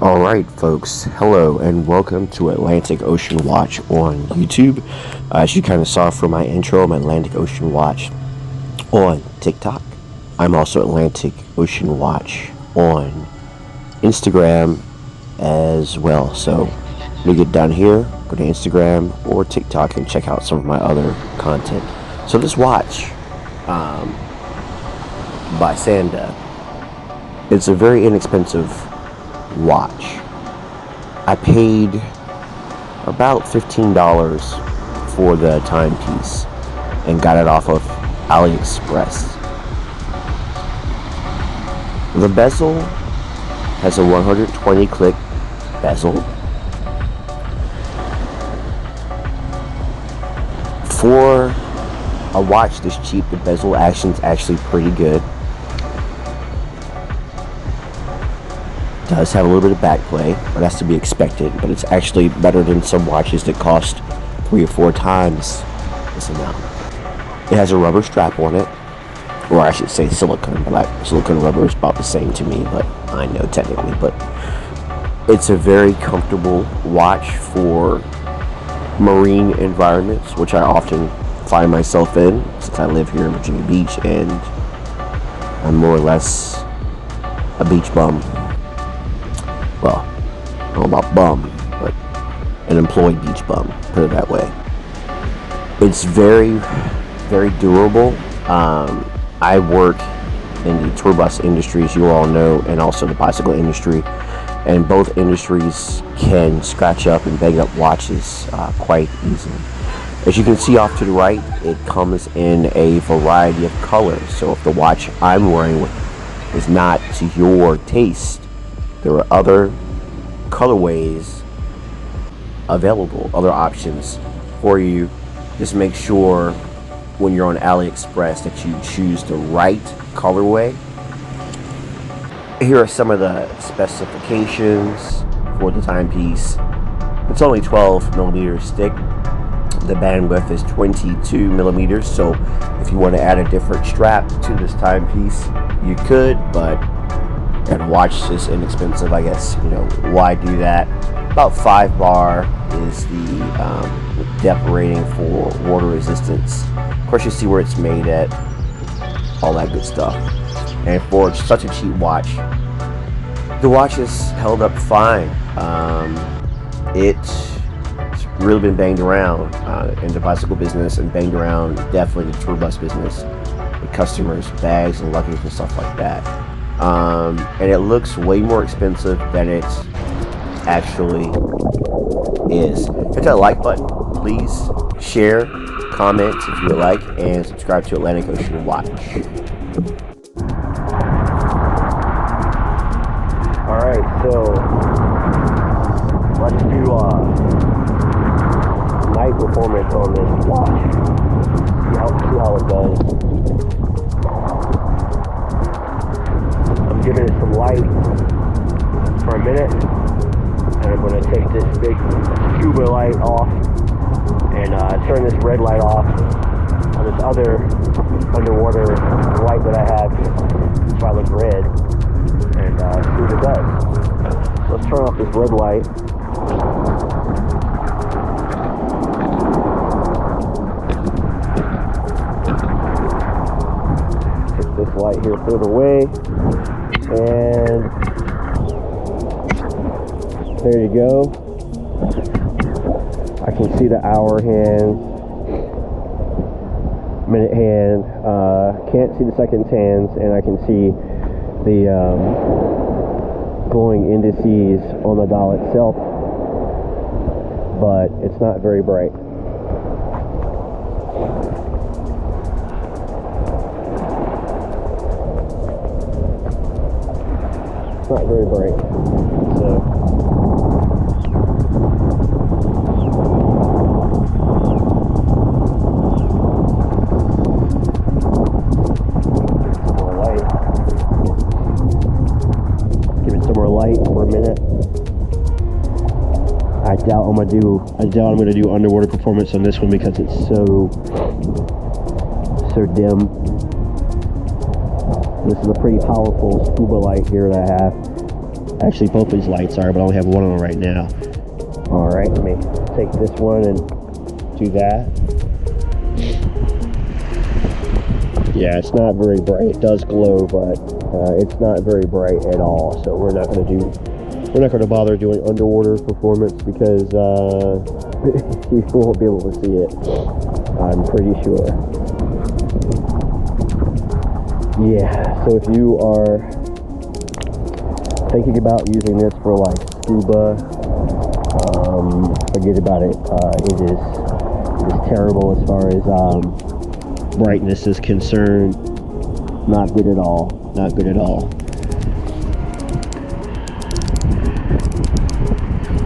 Alright folks, hello and welcome to Atlantic Ocean Watch on YouTube. As you kind of saw from my intro, I'm Atlantic Ocean Watch on TikTok. I'm also Atlantic Ocean Watch on Instagram as well. So when you get done here, go to Instagram or TikTok and check out some of my other content. So this watch by SANDA, it's a very inexpensive watch. I paid about $15 for the timepiece and got it off of AliExpress. The bezel has a 120 click bezel. For a watch this cheap, the bezel action is actually pretty good. Does have a little bit of back play, but that's to be expected. But it's actually better than some watches that cost 3 or 4 times this amount. It has a rubber strap on it, or I should say silicone, but silicone rubber is about the same to me, but I know technically. But it's a very comfortable watch for marine environments, which I often find myself in since I live here in Virginia Beach and I'm more or less a beach bum. Well, I don't know about bum, but an employed beach bum, put it that way. It's very, very durable. I work in the tour bus industry, as you all know, and also the bicycle industry, and both industries can scratch up and bang up watches quite easily. As you can see off to the right, it comes in a variety of colors. So if the watch I'm wearing is not to your taste, there are other colorways available, other options for you. Just make sure when you're on AliExpress that you choose the right colorway. Here are some of the specifications for the timepiece. It's only 12 millimeters thick. The bandwidth is 22 millimeters, so if you want to add a different strap to this timepiece, you could, but and watch is inexpensive, I guess, why do that? About 5 bar is the depth rating for water resistance. Of course, you see where it's made at, all that good stuff. And for such a cheap watch, the watch has held up fine. It's really been banged around in the bicycle business and banged around definitely the tour bus business with customers, bags and luggage and stuff like that. And it looks way more expensive than it actually is. Hit that like button, please. Share, comment if you would like, and subscribe to Atlantic Ocean Watch. Alright, so let's do night performance on this watch. See how it does. Giving it some light for a minute, and I'm going to take this big scuba light off and turn this red light off on this other underwater light that I have, so I look red, and see what it does. So let's turn off this red light. Take this light here further away. And there you go. I can see the hour hand, minute hand, can't see the seconds hands, and I can see the glowing indices on the dial itself, but it's not very bright. Not very bright, so more light. Give it some more light for a minute. I doubt I'm gonna do underwater performance on this one because it's so dim. This is a pretty powerful scuba light here that I have. Actually, both these lights are, but I only have one on right now. All right, let me take this one and do that. Yeah, it's not very bright. It does glow, but it's not very bright at all. So we're not going to bother doing underwater performance because you won't be able to see it. I'm pretty sure. Yeah. So if you are thinking about using this for like scuba, forget about it. It is terrible as far as brightness is concerned. Not good at all. Not good at all.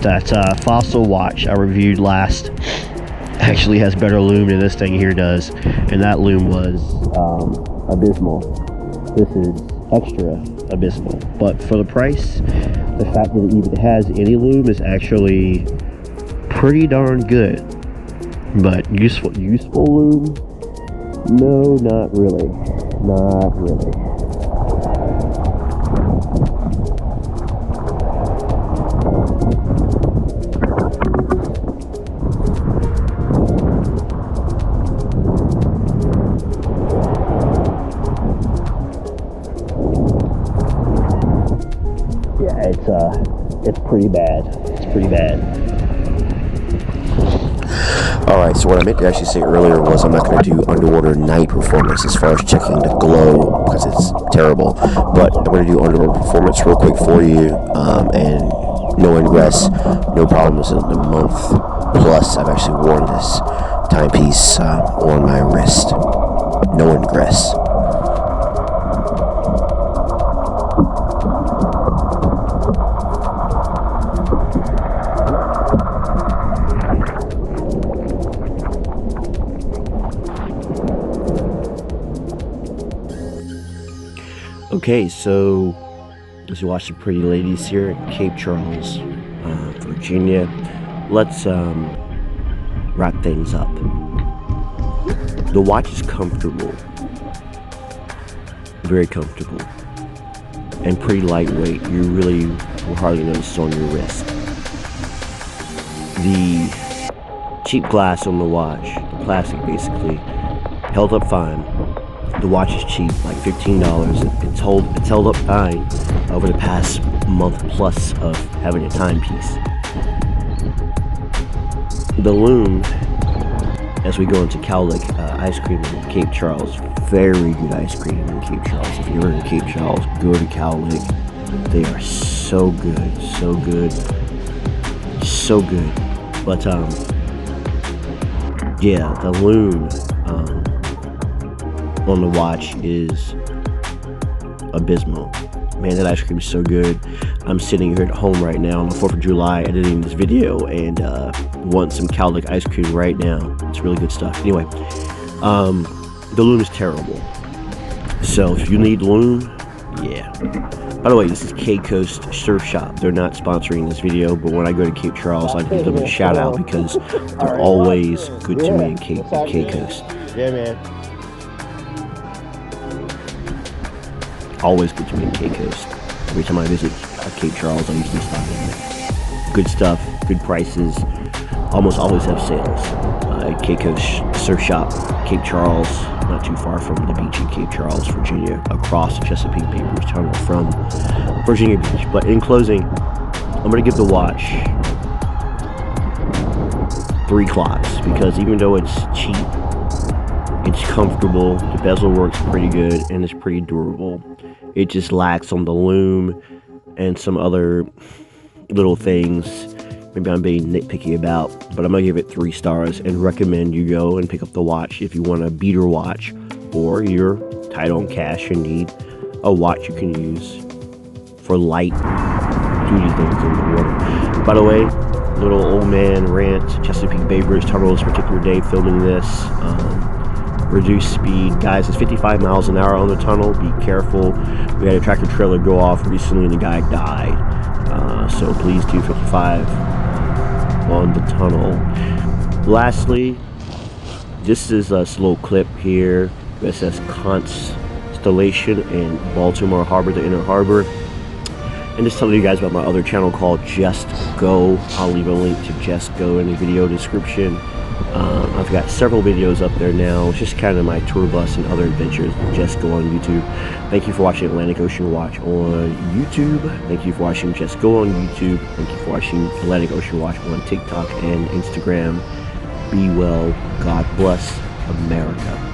That Fossil watch I reviewed last actually has better lume than this thing here does, and that lume was abysmal. This is extra abysmal, but for the price, the fact that it even has any lume is actually pretty darn good. But useful lume? No, not really. Not really. Yeah, it's pretty bad. It's pretty bad. Alright, so what I meant to actually say earlier was I'm not going to do underwater night performance as far as checking the glow, because it's terrible. But I'm going to do underwater performance real quick for you, and no ingress, no problems in the month. Plus, I've actually worn this timepiece on my wrist. No ingress. Okay, so as you watch the pretty ladies here at Cape Charles, Virginia, let's wrap things up. The watch is comfortable, very comfortable, and pretty lightweight. You really will hardly notice it on your wrist. The cheap glass on the watch, the plastic basically, held up fine. The watch is cheap, like $15. It's held up fine over the past month plus of having a timepiece. The lume, as we go into Cowlick ice cream in Cape Charles, very good ice cream in Cape Charles. If you're in Cape Charles, go to Cowlick. They are so good, so good, so good. But yeah, the lume on the watch is abysmal. Man, that ice cream is so good. I'm sitting here at home right now on the 4th of July editing this video and want some Cowlick ice cream right now. It's really good stuff. Anyway, the lume is terrible. So if you need lume, yeah. By the way, this is Cape Coast Surf Shop. They're not sponsoring this video, but when I go to Cape Charles, I give them a shout out because they're always good to me in Cape Coast. Yeah, man. Always good to me in Cape Coast. Every time I visit Cape Charles, I usually stop in there. Good stuff, good prices. Almost always have sales. At Cape Coast Surf Shop, Cape Charles, not too far from the beach in Cape Charles, Virginia, across the Chesapeake Bay Bridge Tunnel from Virginia Beach. But in closing, I'm going to give the watch 3 clocks because even though it's cheap, it's comfortable, the bezel works pretty good, and it's pretty durable. It just lacks on the lume and some other little things maybe I'm being nitpicky about, but I'm gonna give it 3 stars and recommend you go and pick up the watch if you want a beater watch or you're tight on cash and need a watch you can use for light duty things in the water. By the way, little old man rant, Chesapeake Bay Bridge Tunnel this particular day filming this. Reduced speed, guys. It's 55 miles an hour on the tunnel. Be careful. We had a tractor trailer go off recently and the guy died. So please do 55 on the tunnel. Lastly, this is a slow clip here. USS Constellation in Baltimore Harbor, the Inner Harbor. And just telling you guys about my other channel called Just Go. I'll leave a link to Just Go in the video description. I've got several videos up there now. It's just kind of my tour bus and other adventures. Just Go on YouTube. Thank you for watching Atlantic Ocean Watch on YouTube. Thank you for watching Just Go on YouTube. Thank you for watching Atlantic Ocean Watch on TikTok and Instagram. Be well. God bless America.